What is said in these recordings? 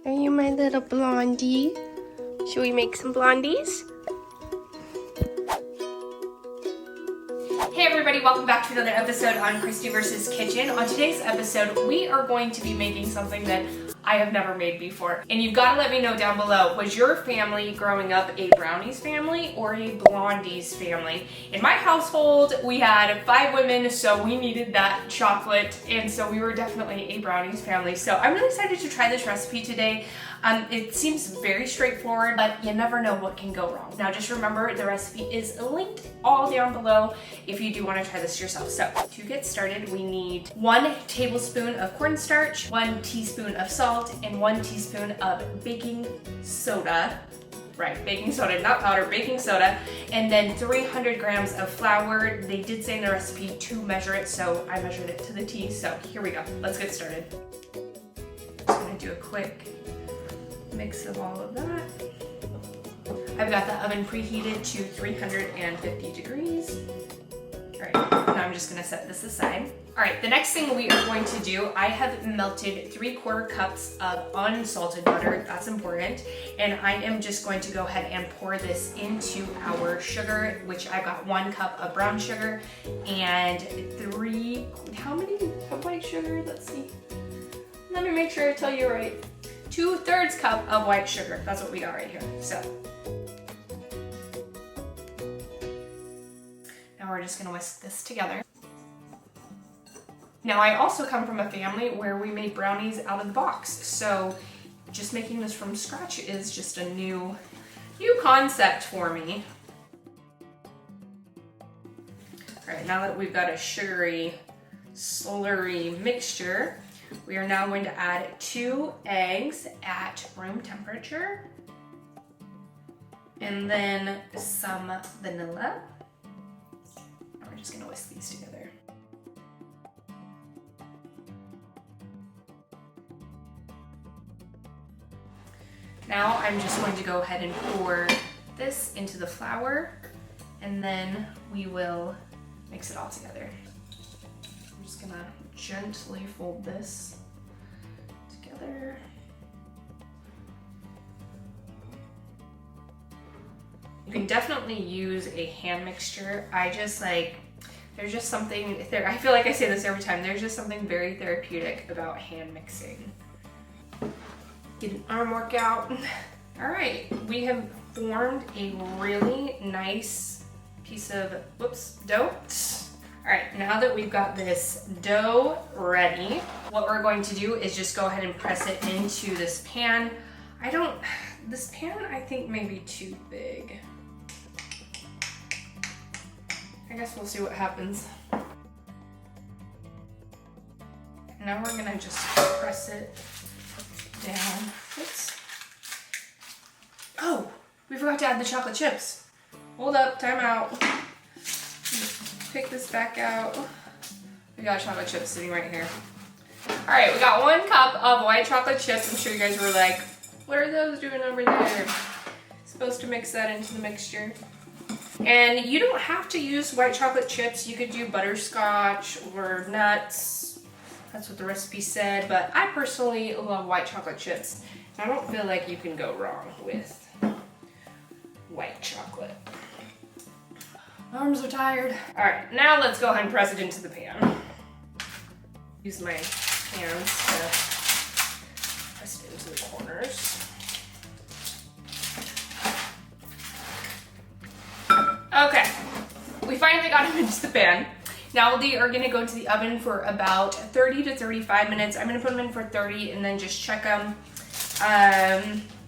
Are you my little blondie? Should we make some blondies? Hey everybody, welcome back to another episode on Kristie vs. Kitchen. On today's episode, we are going to be making something that I have never made before. And you've got to let me know down below, was your family growing up a Brownies family or a Blondies family? In my household, we had 5 women, so we needed that chocolate, and so we were definitely a Brownies family. So I'm really excited to try this recipe today. It seems very straightforward, but you never know what can go wrong. Now just remember, the recipe is linked all down below if you do want to try this yourself. So to get started, we need 1 tablespoon of cornstarch, 1 teaspoon of salt, and 1 teaspoon of baking soda. Right, baking soda, not powder, baking soda. And then 300 grams of flour. They did say in the recipe to measure it, so I measured it to the T. So here we go, let's get started. Just gonna do a quick mix of all of that. I've got the oven preheated to 350 degrees. All right, now I'm just gonna set this aside. All right, the next thing we are going to do, I have melted 3/4 cups of unsalted butter, that's important. And I am just going to go ahead and pour this into our sugar, which I've got 1 cup of brown sugar and how many of white sugar? Let's see. Let me make sure I tell you right. 2/3 cup of white sugar. That's what we got right here. So now we're just gonna whisk this together. Now I also come from a family where we made brownies out of the box. So just making this from scratch is just a new concept for me. All right, now that we've got a sugary, slurry mixture, we are now going to add 2 eggs at room temperature, and then some vanilla. And we're just gonna whisk these together. Now I'm just going to go ahead and pour this into the flour, and then we will mix it all together. I'm just gonna gently fold this together. You can definitely use a hand mixture. There's just something there. I feel like I say this every time. There's just something very therapeutic about hand mixing. Get an arm workout. All right, we have formed a really nice piece of, dough. All right, now that we've got this dough ready, what we're going to do is just go ahead and press it into this pan. This pan I think may be too big. I guess we'll see what happens. Now we're gonna just press it down. Oops. Oh, we forgot to add the chocolate chips. Hold up, time out. Pick this back out. We got chocolate chips sitting right here. All right, we got 1 cup of white chocolate chips. I'm sure you guys were like, what are those doing over there? Supposed to mix that into the mixture. And you don't have to use white chocolate chips. You could do butterscotch or nuts. That's what the recipe said, but I personally love white chocolate chips. I don't feel like you can go wrong with white chocolate. My arms are tired. All right, now let's go ahead and press it into the pan. Use my hands to press it into the corners. Okay, we finally got them into the pan. Now they are gonna go into the oven for about 30 to 35 minutes. I'm gonna put them in for 30 and then just check them.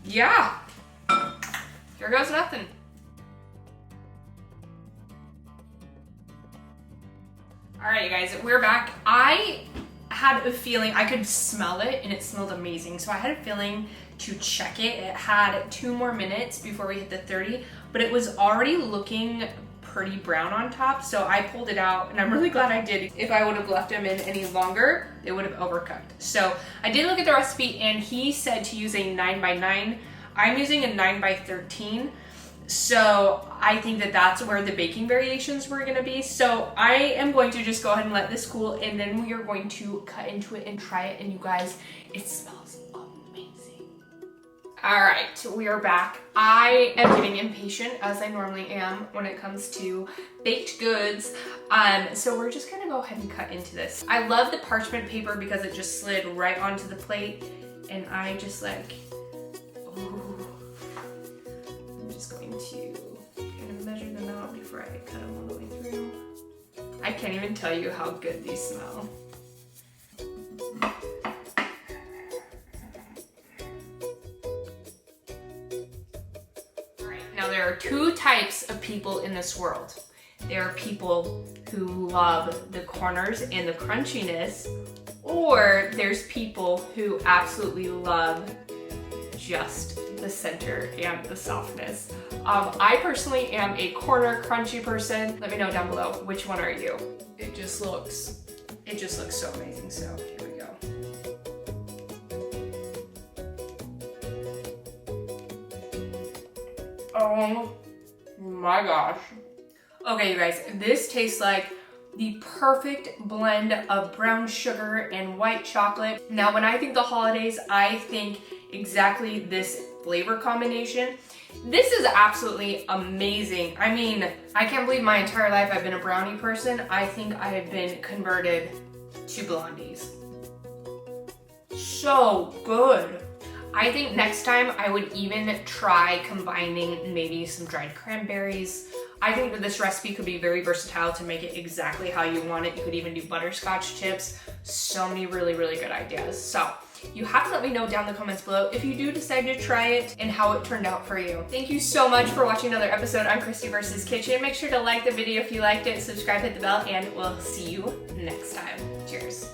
Yeah, here goes nothing. All right, you guys, we're back. I had a feeling, I could smell it and it smelled amazing. So I had a feeling to check it. It had 2 more minutes before we hit the 30, but it was already looking pretty brown on top. So I pulled it out and I'm really glad I did. If I would have left them in any longer, it would have overcooked. So I did look at the recipe and he said to use a 9x9. I'm using a 9x13. So I think that that's where the baking variations were gonna be. So I am going to just go ahead and let this cool, and then we are going to cut into it and try it. And you guys, it smells amazing. All right, we are back. I am getting impatient, as I normally am when it comes to baked goods. So we're just gonna go ahead and cut into this. I love the parchment paper because it just slid right onto the plate, and I just like, ooh. I'm just going to measure them out before I cut them all the way through. I can't even tell you how good these smell. Now there are two types of people in this world. There are people who love the corners and the crunchiness, or there's people who absolutely love just the center and the softness. I personally am a corner crunchy person. Let me know down below, which one are you? It just looks so amazing. So here we go. Oh my gosh. Okay, you guys, this tastes like the perfect blend of brown sugar and white chocolate. Now, when I think the holidays, I think exactly this flavor combination. This is absolutely amazing. I mean, I can't believe my entire life I've been a brownie person. I think I have been converted to Blondies. So good. I think next time I would even try combining maybe some dried cranberries. I think that this recipe could be very versatile to make it exactly how you want it. You could even do butterscotch chips. So many really, really good ideas. So you have to let me know down in the comments below if you do decide to try it and how it turned out for you. Thank you so much for watching another episode on Kristie vs. Kitchen. Make sure to like the video if you liked it, subscribe, hit the bell, and we'll see you next time. Cheers.